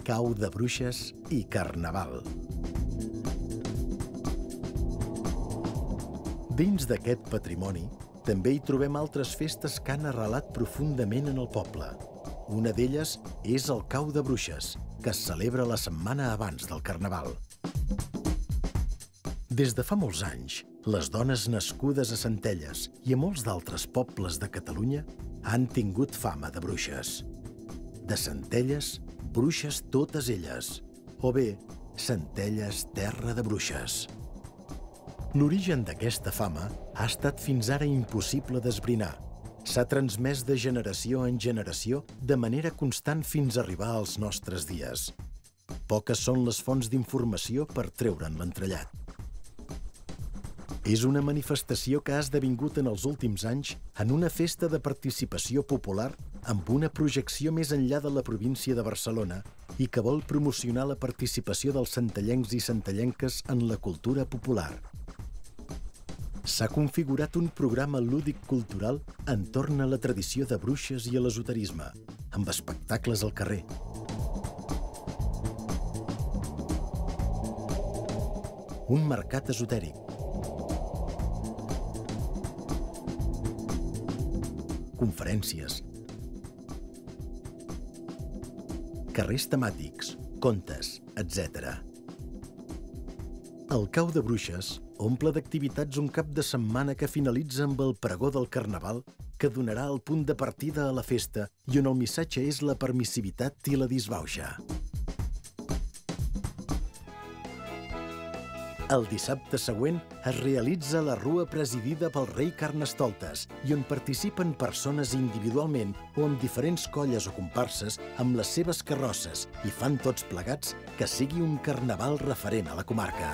cau de bruixes i carnaval. Dins d'aquest patrimoni, també hi trobem altres festes que han arrelat profundament en el poble. Una d'elles és el cau de bruixes, que es celebra la setmana abans del carnaval. Des de fa molts anys, les dones nascudes a Centelles i a molts d'altres pobles de Catalunya han tingut fama de bruixes. De Centelles, bruixes totes elles, o bé, Centelles, terra de bruixes. L'origen d'aquesta fama ha estat fins ara impossible d'esbrinar. S'ha transmès de generació en generació de manera constant fins a arribar als nostres dies. Poques són les fonts d'informació per treure'n l'entrellat. És una manifestació que ha esdevingut en els últims anys en una festa de participació popular amb una projecció més enllà de la província de Barcelona i que vol promocionar la participació dels centellencs i centellenques en la cultura popular. S'ha configurat un programa lúdic-cultural entorn a la tradició de bruixes i a l'esoterisme, amb espectacles al carrer. Un mercat esotèric. Conferències. Carrers temàtics, contes, etc. El cau de bruixes omple d'activitats un cap de setmana que finalitza amb el pregó del carnaval que donarà el punt de partida a la festa i on el missatge és la permissivitat i la disbauxa. El dissabte següent es realitza la rua presidida pel rei Carnestoltes i on participen persones individualment o amb diferents colles o comparses amb les seves carrosses i fan tots plegats que sigui un carnaval referent a la comarca.